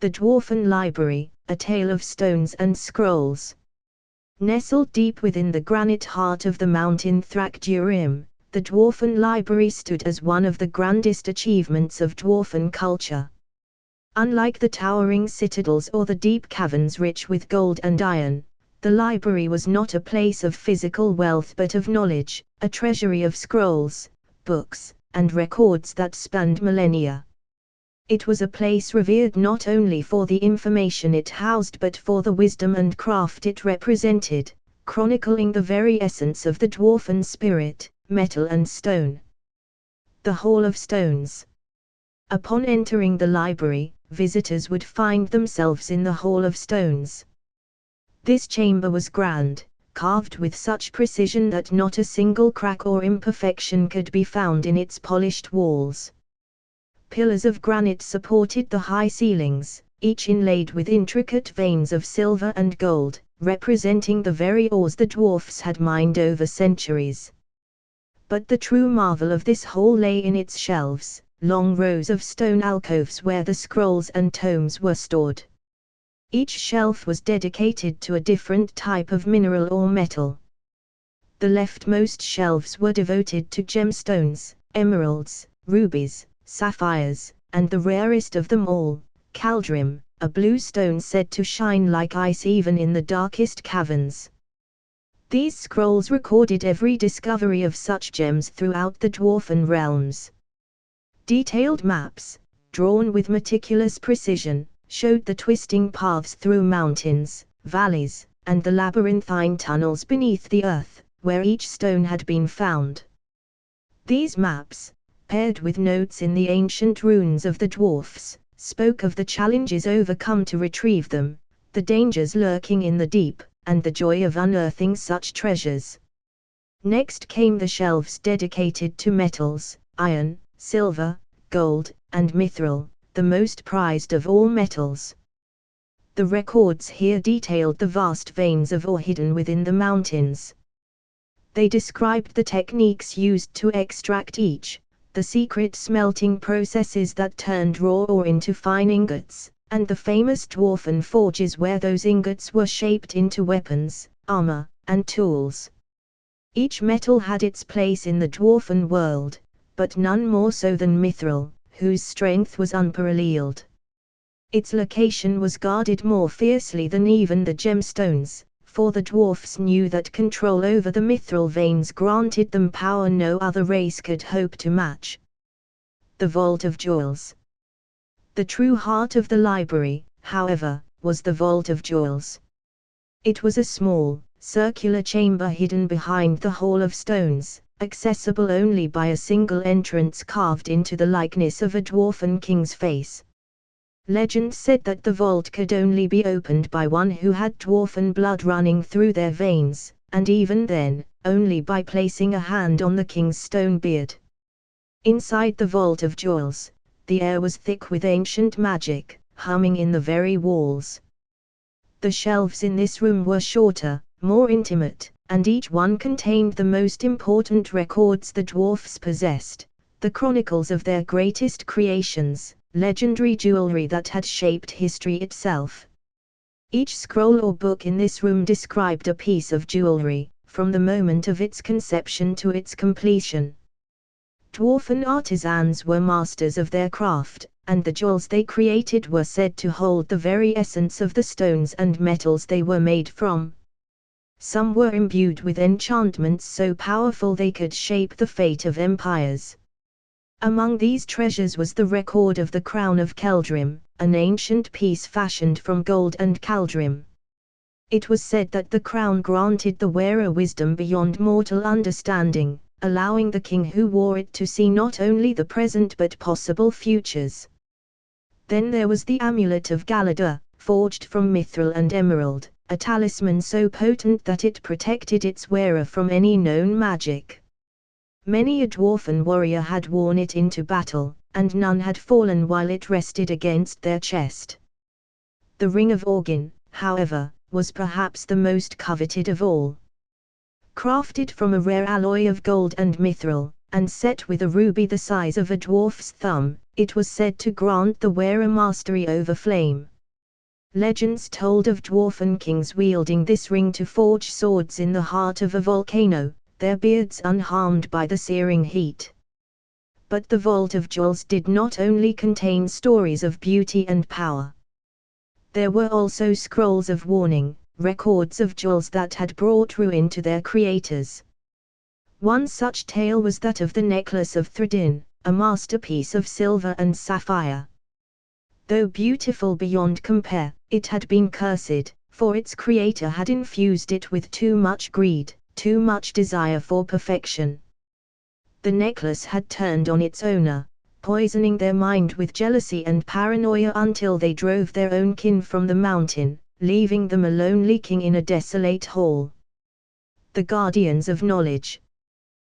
The Dwarven Library, a tale of stones and scrolls. Nestled deep within the granite heart of the mountain Thrak-Durim, the Dwarven Library stood as one of the grandest achievements of Dwarven culture. Unlike the towering citadels or the deep caverns rich with gold and iron, the library was not a place of physical wealth but of knowledge, a treasury of scrolls, books, and records that spanned millennia. It was a place revered not only for the information it housed but for the wisdom and craft it represented, chronicling the very essence of the dwarven spirit, metal and stone. The Hall of Stones. Upon entering the library, visitors would find themselves in the Hall of Stones. This chamber was grand, carved with such precision that not a single crack or imperfection could be found in its polished walls. Pillars of granite supported the high ceilings, each inlaid with intricate veins of silver and gold, representing the very ores the dwarfs had mined over centuries. But the true marvel of this hall lay in its shelves, long rows of stone alcoves where the scrolls and tomes were stored. Each shelf was dedicated to a different type of mineral or metal. The leftmost shelves were devoted to gemstones, emeralds, rubies, sapphires, and the rarest of them all, caldrim, a blue stone said to shine like ice even in the darkest caverns. These scrolls recorded every discovery of such gems throughout the dwarven realms. Detailed maps, drawn with meticulous precision, showed the twisting paths through mountains, valleys, and the labyrinthine tunnels beneath the earth, where each stone had been found. These maps, paired with notes in the ancient runes of the dwarfs, spoke of the challenges overcome to retrieve them, the dangers lurking in the deep, and the joy of unearthing such treasures. Next came the shelves dedicated to metals, iron, silver, gold, and mithril, the most prized of all metals. The records here detailed the vast veins of ore hidden within the mountains. They described the techniques used to extract each, the secret smelting processes that turned raw ore into fine ingots, and the famous dwarven forges where those ingots were shaped into weapons, armor, and tools. Each metal had its place in the dwarven world, but none more so than mithril, whose strength was unparalleled. Its location was guarded more fiercely than even the gemstones, for the dwarfs knew that control over the mithril veins granted them power no other race could hope to match. The Vault of Jewels. The true heart of the library, however, was the Vault of Jewels. It was a small, circular chamber hidden behind the Hall of Stones, accessible only by a single entrance carved into the likeness of a dwarfen king's face. Legend said that the vault could only be opened by one who had dwarfen blood running through their veins, and even then, only by placing a hand on the king's stone beard. Inside the Vault of Jewels, the air was thick with ancient magic, humming in the very walls. The shelves in this room were shorter, more intimate, and each one contained the most important records the dwarfs possessed, the chronicles of their greatest creations, legendary jewelry that had shaped history itself. Each scroll or book in this room described a piece of jewelry, from the moment of its conception to its completion. Dwarfen artisans were masters of their craft, and the jewels they created were said to hold the very essence of the stones and metals they were made from. Some were imbued with enchantments so powerful they could shape the fate of empires. Among these treasures was the record of the Crown of Keldrim, an ancient piece fashioned from gold and caldrim. It was said that the crown granted the wearer wisdom beyond mortal understanding, allowing the king who wore it to see not only the present but possible futures. Then there was the Amulet of Galador, forged from mithril and emerald, a talisman so potent that it protected its wearer from any known magic. Many a dwarfen warrior had worn it into battle, and none had fallen while it rested against their chest. The Ring of Orgin, however, was perhaps the most coveted of all. Crafted from a rare alloy of gold and mithril, and set with a ruby the size of a dwarf's thumb, it was said to grant the wearer mastery over flame, Legends told of dwarven kings wielding this ring to forge swords in the heart of a volcano, their beards unharmed by the searing heat. But the Vault of Jewels did not only contain stories of beauty and power. There were also scrolls of warning, records of jewels that had brought ruin to their creators. One such tale was that of the necklace of Thredin, a masterpiece of silver and sapphire. Though beautiful beyond compare, it had been cursed, for its creator had infused it with too much greed, too much desire for perfection. The necklace had turned on its owner, poisoning their mind with jealousy and paranoia until they drove their own kin from the mountain, leaving them alone leaking in a desolate hall. The Guardians of Knowledge.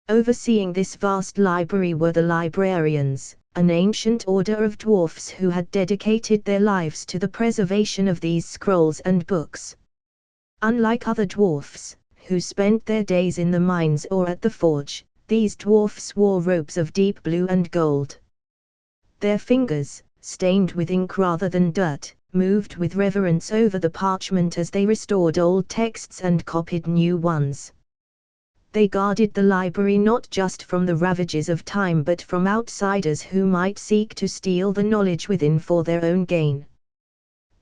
Overseeing this vast library were the librarians, an ancient order of dwarfs who had dedicated their lives to the preservation of these scrolls and books. Unlike other dwarfs, who spent their days in the mines or at the forge, these dwarfs wore robes of deep blue and gold. Their fingers, stained with ink rather than dirt, moved with reverence over the parchment as they restored old texts and copied new ones. They guarded the library not just from the ravages of time but from outsiders who might seek to steal the knowledge within for their own gain.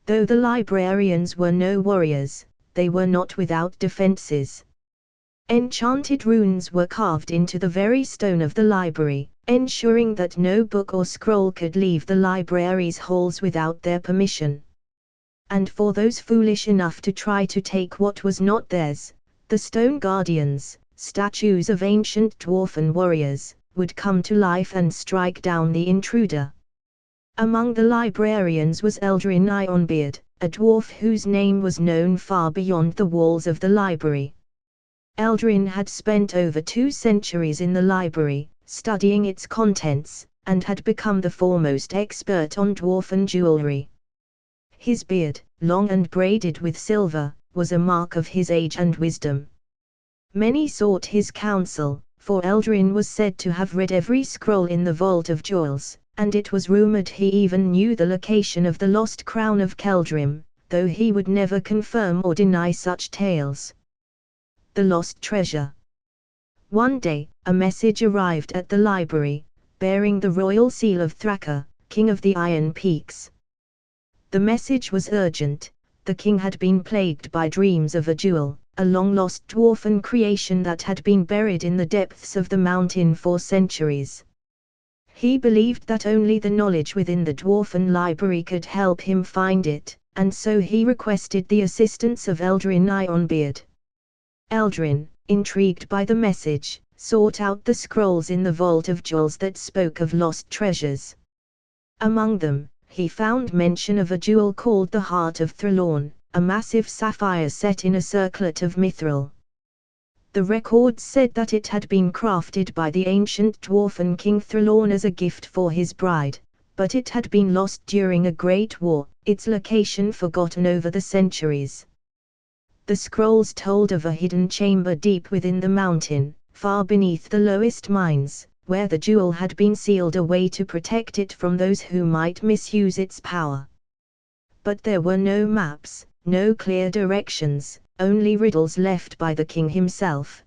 Though the librarians were no warriors, they were not without defenses. Enchanted runes were carved into the very stone of the library, ensuring that no book or scroll could leave the library's halls without their permission. And for those foolish enough to try to take what was not theirs, the stone guardians, statues of ancient dwarven warriors, would come to life and strike down the intruder. Among the librarians was Eldrin Ironbeard, a dwarf whose name was known far beyond the walls of the library. Eldrin had spent over 2 centuries in the library, studying its contents, and had become the foremost expert on dwarven jewelry. His beard, long and braided with silver, was a mark of his age and wisdom. Many sought his counsel, for Eldrin was said to have read every scroll in the Vault of Jewels, and it was rumored he even knew the location of the lost crown of Keldrim, though he would never confirm or deny such tales. The lost treasure. One day, a message arrived at the library, bearing the royal seal of Thraka, king of the Iron Peaks. The message was urgent. The king had been plagued by dreams of a jewel, a long-lost dwarfen creation that had been buried in the depths of the mountain for centuries. He believed that only the knowledge within the dwarfen library could help him find it, and so he requested the assistance of Eldrin Ironbeard. Eldrin, intrigued by the message, sought out the scrolls in the Vault of Jewels that spoke of lost treasures. Among them, he found mention of a jewel called the Heart of Threlorn, a massive sapphire set in a circlet of mithril. The records said that it had been crafted by the ancient dwarfen king Threlorn as a gift for his bride, but it had been lost during a great war, its location forgotten over the centuries. The scrolls told of a hidden chamber deep within the mountain, far beneath the lowest mines, where the jewel had been sealed away to protect it from those who might misuse its power. But there were no maps, no clear directions, only riddles left by the king himself.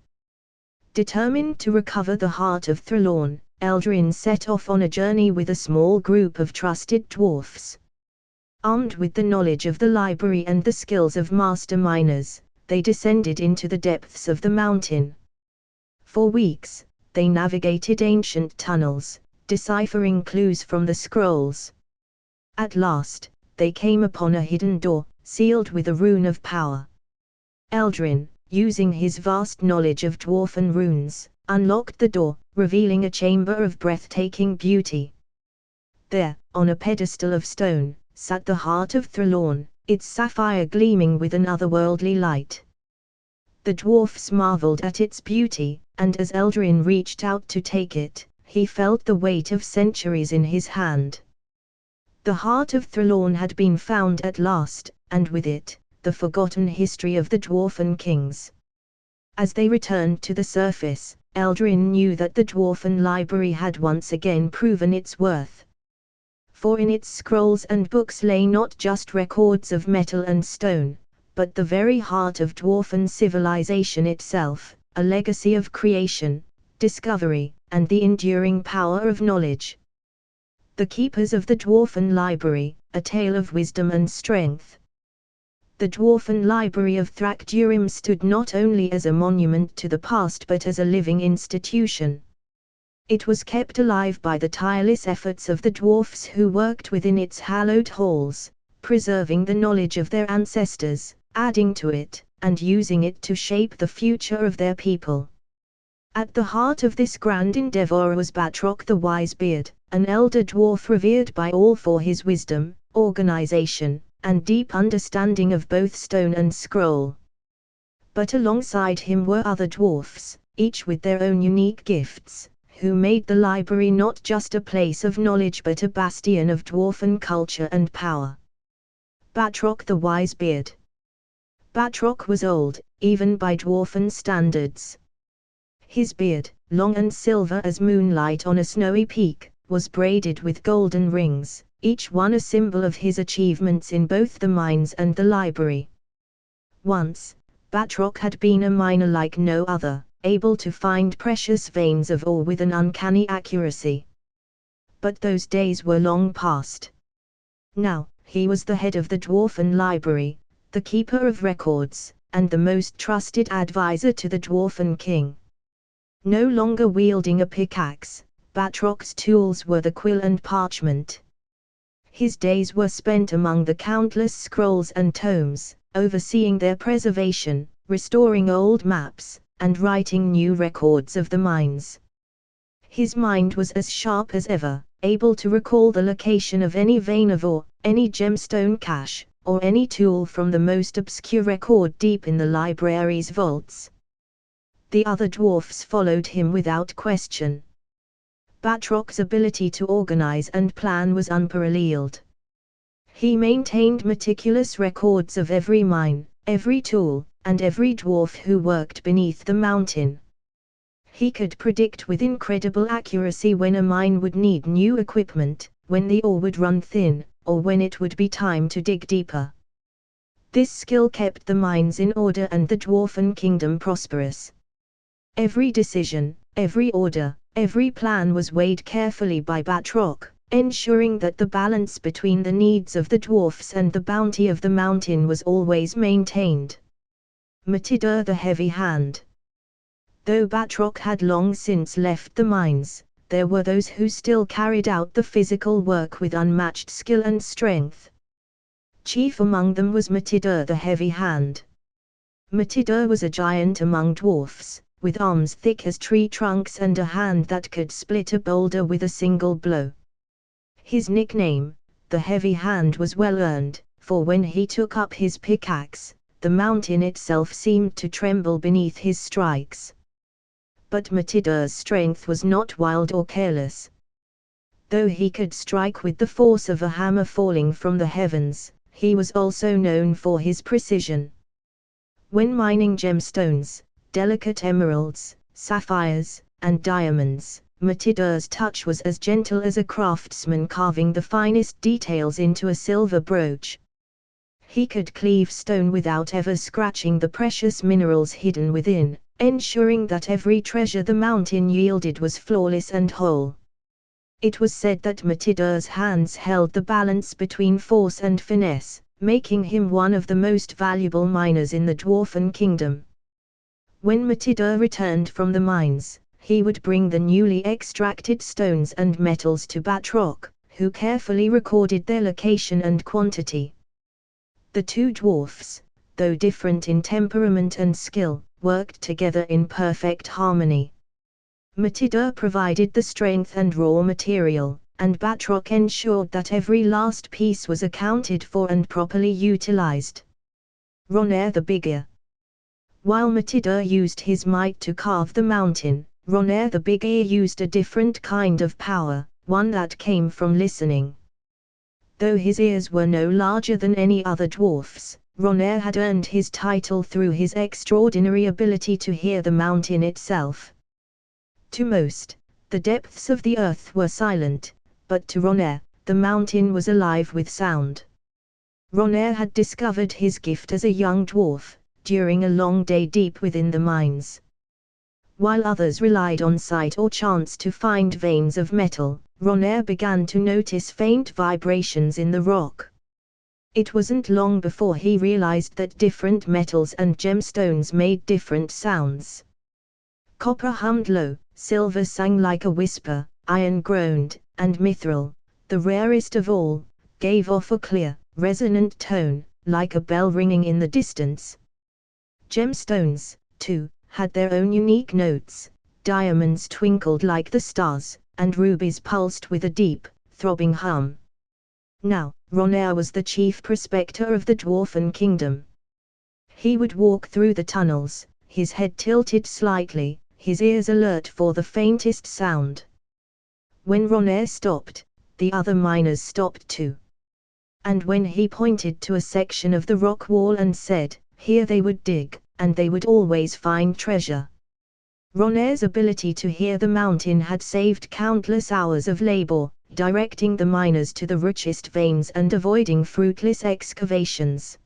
Determined to recover the Heart of Threlorn, Eldrin set off on a journey with a small group of trusted dwarfs. Armed with the knowledge of the library and the skills of master miners, they descended into the depths of the mountain. For weeks, they navigated ancient tunnels, deciphering clues from the scrolls. At last, they came upon a hidden door, sealed with a rune of power. Eldrin, using his vast knowledge of dwarfen runes, unlocked the door, revealing a chamber of breathtaking beauty. There, on a pedestal of stone, sat the Heart of Threlorn, its sapphire gleaming with an otherworldly light. The dwarfs marveled at its beauty, and as Eldrin reached out to take it, he felt the weight of centuries in his hand. The Heart of Threlorn had been found at last, and with it, the forgotten history of the dwarfen kings. As they returned to the surface, Eldrin knew that the dwarfen library had once again proven its worth. for in its scrolls and books lay not just records of metal and stone, but the very heart of Dwarven civilization itself, a legacy of creation, discovery, and the enduring power of knowledge. The Keepers of the Dwarven Library, a tale of wisdom and strength. The Dwarven Library of Thrak-Durim stood not only as a monument to the past but as a living institution. It was kept alive by the tireless efforts of the dwarfs who worked within its hallowed halls, preserving the knowledge of their ancestors, adding to it, and using it to shape the future of their people. At the heart of this grand endeavor was Batroc the Wisebeard, an elder dwarf revered by all for his wisdom, organization, and deep understanding of both stone and scroll. But alongside him were other dwarfs, each with their own unique gifts, who made the library not just a place of knowledge but a bastion of dwarven culture and power. Batroc the Wisebeard. Batroc was old, even by dwarven standards. His beard, long and silver as moonlight on a snowy peak, was braided with golden rings, each one a symbol of his achievements in both the mines and the library. Once, Batroc had been a miner like no other, able to find precious veins of ore with an uncanny accuracy. But those days were long past. Now, he was the head of the Dwarven Library, the keeper of records, and the most trusted advisor to the Dwarven king. No longer wielding a pickaxe, Batroc's tools were the quill and parchment. His days were spent among the countless scrolls and tomes, overseeing their preservation, restoring old maps, and writing new records of the mines. His mind was as sharp as ever, able to recall the location of any vein of ore, any gemstone cache, or any tool from the most obscure record deep in the library's vaults. The other dwarfs followed him without question. Batroc's ability to organize and plan was unparalleled. He maintained meticulous records of every mine, every tool, and every dwarf who worked beneath the mountain. He could predict with incredible accuracy when a mine would need new equipment, when the ore would run thin, or when it would be time to dig deeper. This skill kept the mines in order and the Dwarven kingdom prosperous. Every decision, every order, every plan was weighed carefully by Batroc, ensuring that the balance between the needs of the dwarfs and the bounty of the mountain was always maintained. Matidur the Heavy Hand. Though Batroc had long since left the mines, there were those who still carried out the physical work with unmatched skill and strength. Chief among them was Matidur the Heavy Hand. Matidur was a giant among dwarfs, with arms thick as tree trunks and a hand that could split a boulder with a single blow. His nickname, the Heavy Hand, was well earned, for when he took up his pickaxe, the mountain itself seemed to tremble beneath his strikes. But Matidur's strength was not wild or careless. Though he could strike with the force of a hammer falling from the heavens, he was also known for his precision. When mining gemstones, delicate emeralds, sapphires, and diamonds, Matidur's touch was as gentle as a craftsman carving the finest details into a silver brooch. He could cleave stone without ever scratching the precious minerals hidden within, ensuring that every treasure the mountain yielded was flawless and whole. It was said that Matidur's hands held the balance between force and finesse, making him one of the most valuable miners in the Dwarven kingdom. When Matidur returned from the mines, he would bring the newly extracted stones and metals to Batroc, who carefully recorded their location and quantity. The two dwarfs, though different in temperament and skill, worked together in perfect harmony. Matidur provided the strength and raw material, and Batroc ensured that every last piece was accounted for and properly utilized. Ronair the Bigger. While Matidur used his might to carve the mountain, Ronair the Big Ear used a different kind of power, one that came from listening. Though his ears were no larger than any other dwarfs, Ronair had earned his title through his extraordinary ability to hear the mountain itself. To most, the depths of the earth were silent, but to Ronair, the mountain was alive with sound. Ronaire had discovered his gift as a young dwarf, during a long day deep within the mines. While others relied on sight or chance to find veins of metal, Ronaire began to notice faint vibrations in the rock. It wasn't long before he realized that different metals and gemstones made different sounds. Copper hummed low, silver sang like a whisper, iron groaned, and mithril, the rarest of all, gave off a clear, resonant tone, like a bell ringing in the distance. Gemstones, too, had their own unique notes. Diamonds twinkled like the stars, and rubies pulsed with a deep, throbbing hum. Now, Ronaire was the chief prospector of the Dwarven kingdom. He would walk through the tunnels, his head tilted slightly, his ears alert for the faintest sound. When Ronaire stopped, the other miners stopped too. And when he pointed to a section of the rock wall and said, "Here," they would dig, and they would always find treasure. Ronaire's ability to hear the mountain had saved countless hours of labor, directing the miners to the richest veins and avoiding fruitless excavations.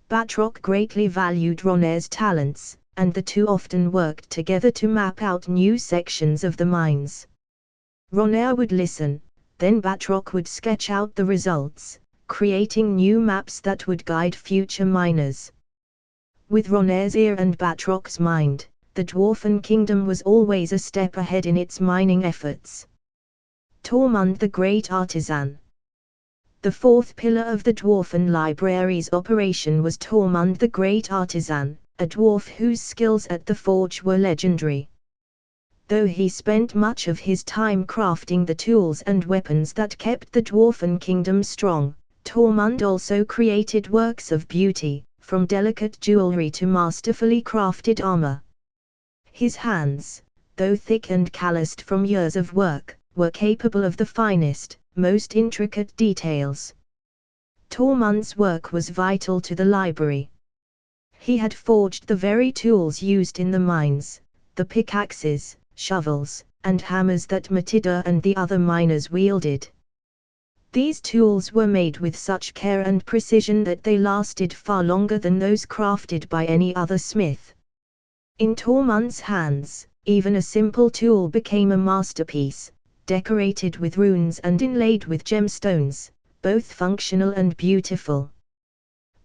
Batroc greatly valued Ronaire's talents, and the two often worked together to map out new sections of the mines. Ronaire would listen, then Batroc would sketch out the results, creating new maps that would guide future miners. With Ronaire's ear and Batroc's mind, the Dwarven kingdom was always a step ahead in its mining efforts. Tormund the Great Artisan. The fourth pillar of the Dwarven Library's operation was Tormund the Great Artisan, a dwarf whose skills at the forge were legendary. Though he spent much of his time crafting the tools and weapons that kept the Dwarven kingdom strong, Tormund also created works of beauty, from delicate jewelry to masterfully crafted armor. His hands, though thick and calloused from years of work, were capable of the finest, most intricate details. Tormund's work was vital to the library. He had forged the very tools used in the mines, the pickaxes, shovels, and hammers that Matida and the other miners wielded. These tools were made with such care and precision that they lasted far longer than those crafted by any other smith. In Tormund's hands, even a simple tool became a masterpiece, decorated with runes and inlaid with gemstones, both functional and beautiful.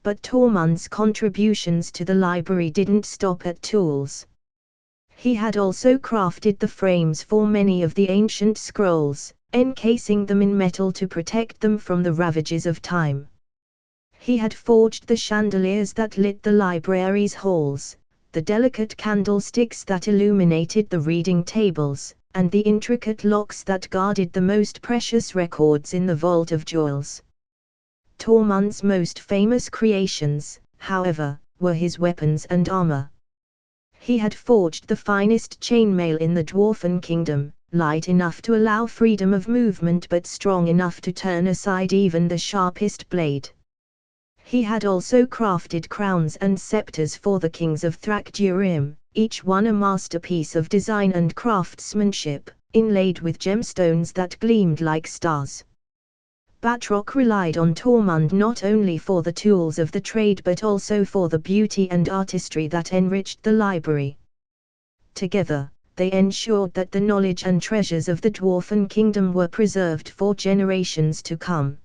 But Tormund's contributions to the library didn't stop at tools. He had also crafted the frames for many of the ancient scrolls, encasing them in metal to protect them from the ravages of time. He had forged the chandeliers that lit the library's halls, the delicate candlesticks that illuminated the reading tables, and the intricate locks that guarded the most precious records in the Vault of Jewels. Tormund's most famous creations, however, were his weapons and armor. He had forged the finest chainmail in the Dwarven kingdom, light enough to allow freedom of movement but strong enough to turn aside even the sharpest blade. He had also crafted crowns and scepters for the kings of Thrak-Durim, each one a masterpiece of design and craftsmanship, inlaid with gemstones that gleamed like stars. Batroc relied on Tormund not only for the tools of the trade but also for the beauty and artistry that enriched the library. Together, they ensured that the knowledge and treasures of the Dwarven kingdom were preserved for generations to come.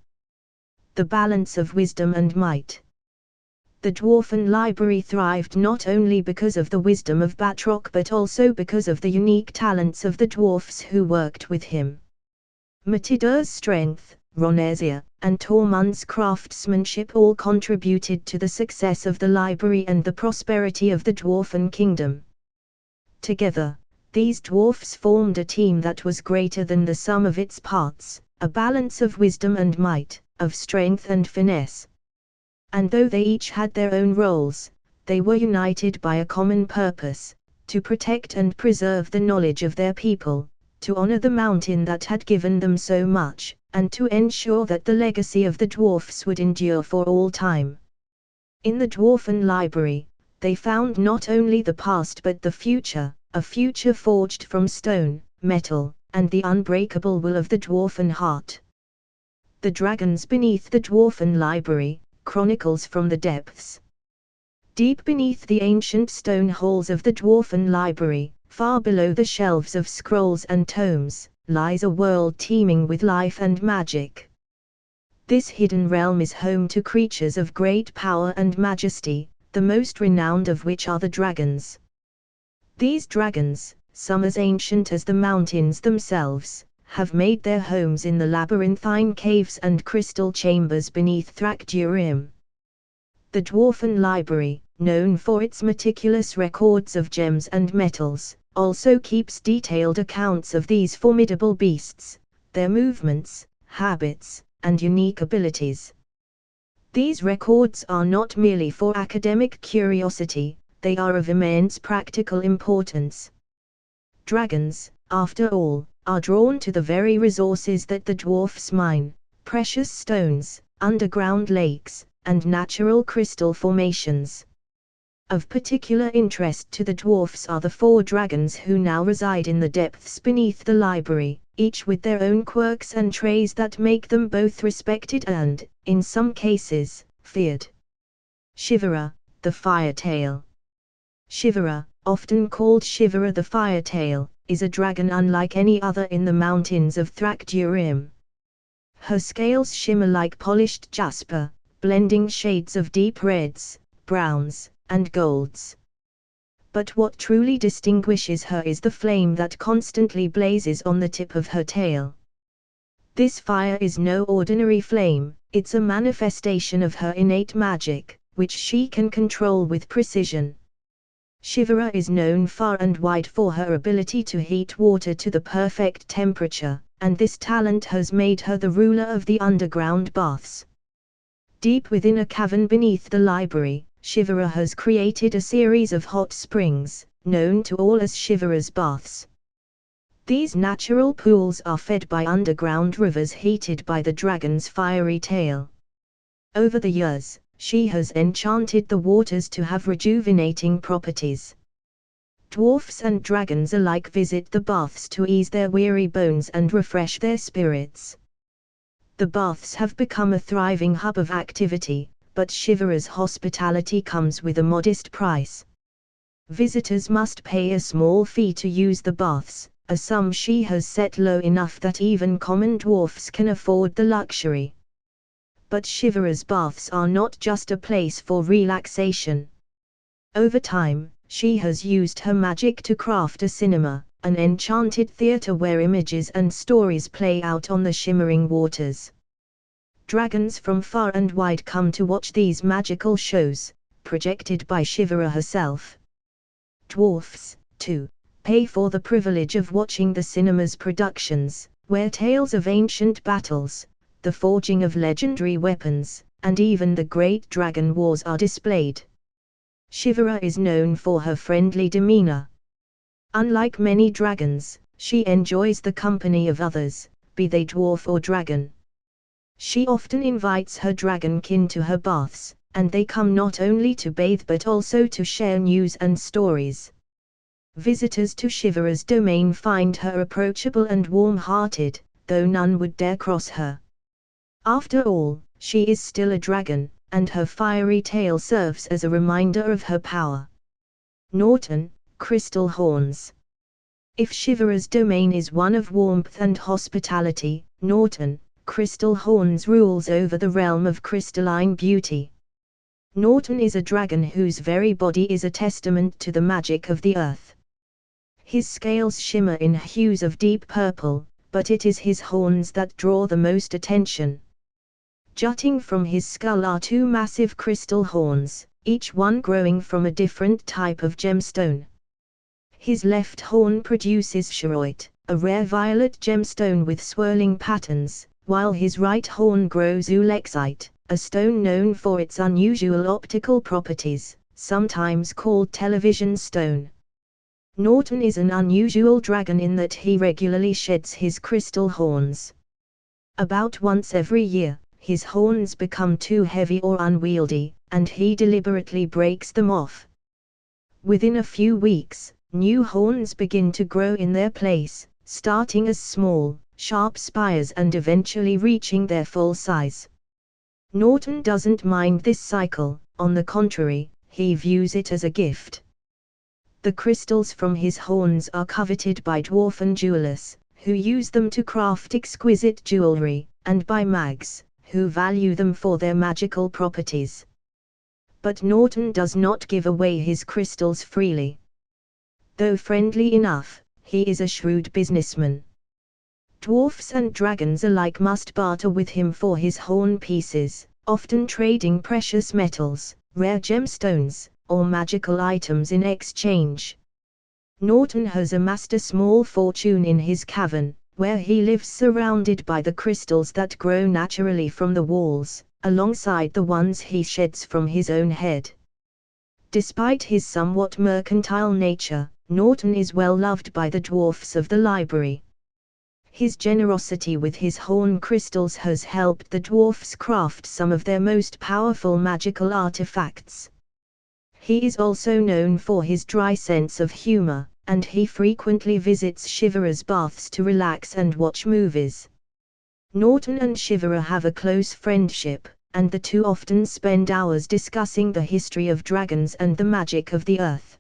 The balance of wisdom and might. The Dwarven Library thrived not only because of the wisdom of Batroc but also because of the unique talents of the dwarfs who worked with him. Matida's strength, Ronaire's ear, and Tormund's craftsmanship all contributed to the success of the library and the prosperity of the Dwarven kingdom. Together, these dwarfs formed a team that was greater than the sum of its parts, a balance of wisdom and might, of strength and finesse. And though they each had their own roles, they were united by a common purpose, to protect and preserve the knowledge of their people, to honor the mountain that had given them so much, and to ensure that the legacy of the dwarfs would endure for all time. In the Dwarven Library, they found not only the past but the future, a future forged from stone, metal, and the unbreakable will of the Dwarven heart. The Dragons Beneath the Dwarven Library, Chronicles from the Depths. Deep beneath the ancient stone halls of the Dwarven Library, far below the shelves of scrolls and tomes, lies a world teeming with life and magic. This hidden realm is home to creatures of great power and majesty, the most renowned of which are the dragons. These dragons, some as ancient as the mountains themselves, have made their homes in the labyrinthine caves and crystal chambers beneath Thrak-Durim. The Dwarven Library, known for its meticulous records of gems and metals, also keeps detailed accounts of these formidable beasts, their movements, habits, and unique abilities. These records are not merely for academic curiosity, they are of immense practical importance. Dragons, after all, are drawn to the very resources that the dwarfs mine: precious stones, underground lakes, and natural crystal formations. Of particular interest to the dwarfs are the 4 dragons who now reside in the depths beneath the library, each with their own quirks and traits that make them both respected and, in some cases, feared. Shivera, the Firetail. Shivera, often called Shivera the Firetail, is a dragon unlike any other in the mountains of Thrak-Durim. Her scales shimmer like polished jasper, blending shades of deep reds, browns, and golds. But what truly distinguishes her is the flame that constantly blazes on the tip of her tail. This fire is no ordinary flame, it's a manifestation of her innate magic, which she can control with precision. Shivera is known far and wide for her ability to heat water to the perfect temperature, and this talent has made her the ruler of the underground baths. Deep within a cavern beneath the library, Shivera has created a series of hot springs, known to all as Shivera's baths. These natural pools are fed by underground rivers heated by the dragon's fiery tail. Over the years, she has enchanted the waters to have rejuvenating properties. Dwarfs and dragons alike visit the baths to ease their weary bones and refresh their spirits. The baths have become a thriving hub of activity, but Shivera's hospitality comes with a modest price. Visitors must pay a small fee to use the baths, a sum she has set low enough that even common dwarfs can afford the luxury. But Shivera's baths are not just a place for relaxation. Over time, she has used her magic to craft a cinema, an enchanted theater where images and stories play out on the shimmering waters. Dragons from far and wide come to watch these magical shows, projected by Shivera herself. Dwarfs, too, pay for the privilege of watching the cinema's productions, where tales of ancient battles, the forging of legendary weapons, and even the great dragon wars are displayed. Shivera is known for her friendly demeanor. Unlike many dragons, she enjoys the company of others, be they dwarf or dragon. She often invites her dragonkin to her baths, and they come not only to bathe but also to share news and stories. Visitors to Shivera's domain find her approachable and warm-hearted, though none would dare cross her. After all, she is still a dragon, and her fiery tail serves as a reminder of her power. Norton, Crystal Horns. If Shivera's domain is one of warmth and hospitality, Norton, Crystal Horns rules over the realm of crystalline beauty. Norton is a dragon whose very body is a testament to the magic of the earth. His scales shimmer in hues of deep purple, but it is his horns that draw the most attention. Jutting from his skull are 2 massive crystal horns, each one growing from a different type of gemstone. His left horn produces charoite, a rare violet gemstone with swirling patterns, while his right horn grows ulexite, a stone known for its unusual optical properties, sometimes called television stone. Norton is an unusual dragon in that he regularly sheds his crystal horns. About once every year, his horns become too heavy or unwieldy, and he deliberately breaks them off. Within a few weeks, new horns begin to grow in their place, starting as small, sharp spires and eventually reaching their full size. Norton doesn't mind this cycle, on the contrary, he views it as a gift. The crystals from his horns are coveted by dwarven jewelers, who use them to craft exquisite jewelry, and by mags, who value them for their magical properties. But Norton does not give away his crystals freely. Though friendly enough, he is a shrewd businessman. Dwarfs and dragons alike must barter with him for his horn pieces, often trading precious metals, rare gemstones, or magical items in exchange. Norton has amassed a small fortune in his cavern, where he lives surrounded by the crystals that grow naturally from the walls, alongside the ones he sheds from his own head. Despite his somewhat mercantile nature, Norton is well loved by the dwarfs of the library. His generosity with his horn crystals has helped the dwarfs craft some of their most powerful magical artifacts. He is also known for his dry sense of humor, and he frequently visits Shiver's baths to relax and watch movies. Norton and Shiver have a close friendship, and the two often spend hours discussing the history of dragons and the magic of the earth.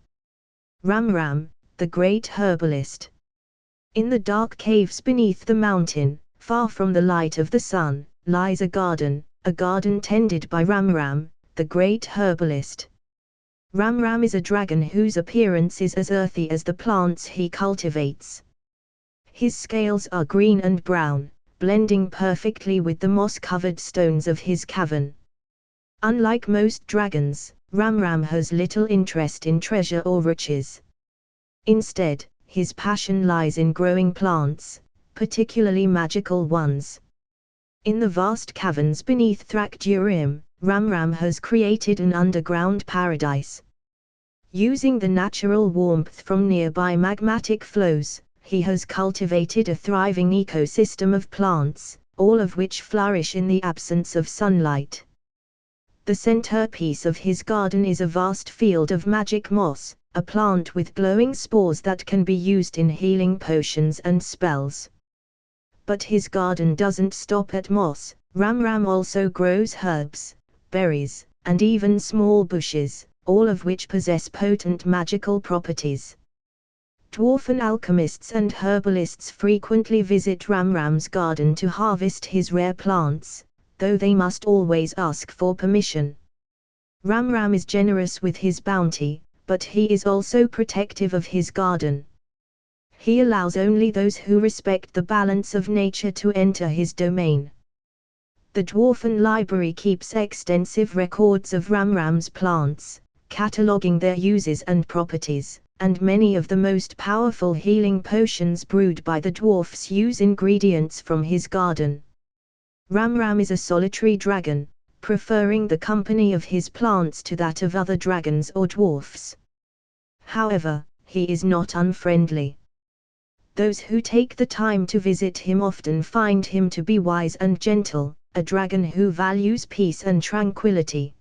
Ramram, the great herbalist. In the dark caves beneath the mountain, far from the light of the sun, lies a garden tended by Ramram, the great herbalist. Ramram is a dragon whose appearance is as earthy as the plants he cultivates. His scales are green and brown, blending perfectly with the moss-covered stones of his cavern. Unlike most dragons, Ramram has little interest in treasure or riches. Instead, his passion lies in growing plants, particularly magical ones. In the vast caverns beneath Thrak-Durim, Ramram has created an underground paradise. Using the natural warmth from nearby magmatic flows, he has cultivated a thriving ecosystem of plants, all of which flourish in the absence of sunlight. The centerpiece of his garden is a vast field of magic moss, a plant with glowing spores that can be used in healing potions and spells. But his garden doesn't stop at moss. Ramram also grows herbs, berries, and even small bushes, all of which possess potent magical properties. Dwarven alchemists and herbalists frequently visit Ramram's garden to harvest his rare plants, though they must always ask for permission. Ramram is generous with his bounty, but he is also protective of his garden. He allows only those who respect the balance of nature to enter his domain. The Dwarven Library keeps extensive records of Ramram's plants, cataloging their uses and properties, and many of the most powerful healing potions brewed by the dwarfs use ingredients from his garden. Ramram is a solitary dragon, preferring the company of his plants to that of other dragons or dwarfs. However, he is not unfriendly. Those who take the time to visit him often find him to be wise and gentle, a dragon who values peace and tranquility.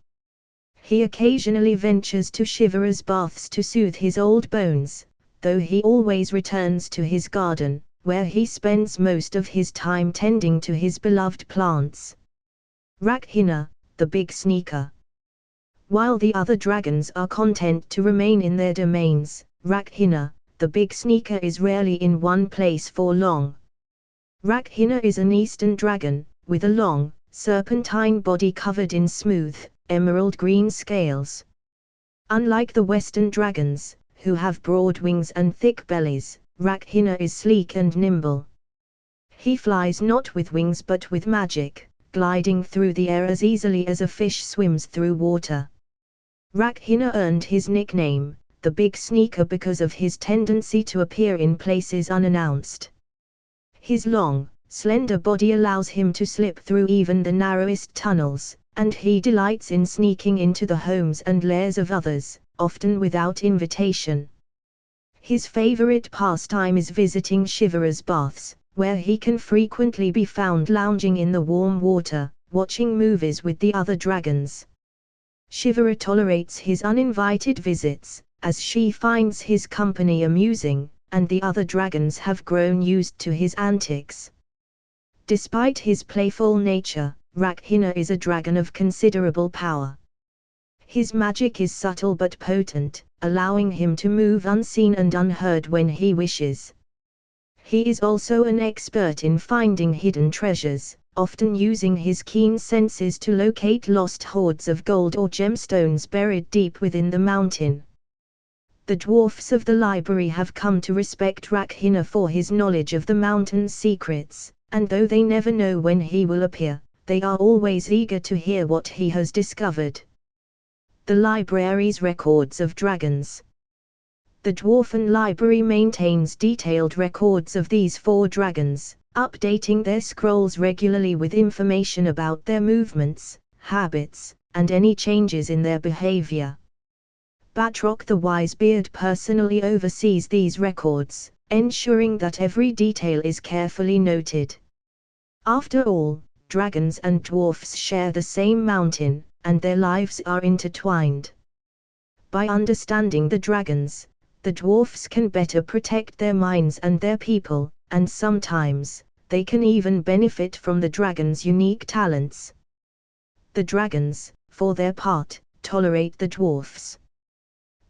He occasionally ventures to Shiver's baths to soothe his old bones, though he always returns to his garden, where he spends most of his time tending to his beloved plants. Rakhina, the big sneaker. While the other dragons are content to remain in their domains, Rakhina, the big sneaker is rarely in one place for long. Rakhina is an eastern dragon, with a long, serpentine body covered in smooth, emerald green scales. Unlike the western dragons, who have broad wings and thick bellies, Rakhina is sleek and nimble. He flies not with wings but with magic, gliding through the air as easily as a fish swims through water. Rakhina earned his nickname, the Big Sneaker, because of his tendency to appear in places unannounced. His long, slender body allows him to slip through even the narrowest tunnels, and he delights in sneaking into the homes and lairs of others, often without invitation. His favorite pastime is visiting Shiver's baths, where he can frequently be found lounging in the warm water, watching movies with the other dragons. Shiver tolerates his uninvited visits, as she finds his company amusing, and the other dragons have grown used to his antics. Despite his playful nature, Rakhina is a dragon of considerable power. His magic is subtle but potent, allowing him to move unseen and unheard when he wishes. He is also an expert in finding hidden treasures, often using his keen senses to locate lost hoards of gold or gemstones buried deep within the mountain. The dwarfs of the library have come to respect Rakhina for his knowledge of the mountain's secrets, and though they never know when he will appear, they are always eager to hear what he has discovered. The library's records of dragons. The Dwarven Library maintains detailed records of these 4 dragons, updating their scrolls regularly with information about their movements, habits, and any changes in their behavior. Batroc the Wisebeard personally oversees these records, ensuring that every detail is carefully noted. After all, dragons and dwarfs share the same mountain, and their lives are intertwined. By understanding the dragons, the dwarfs can better protect their mines and their people, and sometimes, they can even benefit from the dragons' unique talents. The dragons, for their part, tolerate the dwarfs.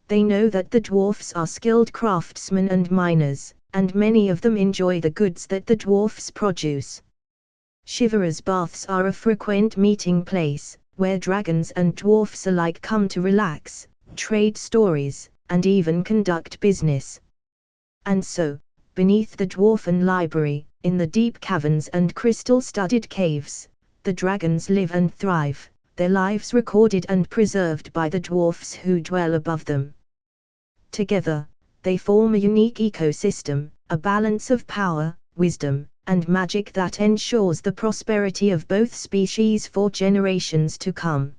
They know that the dwarfs are skilled craftsmen and miners, and many of them enjoy the goods that the dwarfs produce. Chivalrous baths are a frequent meeting place, where dragons and dwarfs alike come to relax, trade stories, and even conduct business. And so, beneath the Dwarven Library, in the deep caverns and crystal-studded caves, the dragons live and thrive, their lives recorded and preserved by the dwarfs who dwell above them. Together, they form a unique ecosystem, a balance of power, wisdom, and magic that ensures the prosperity of both species for generations to come.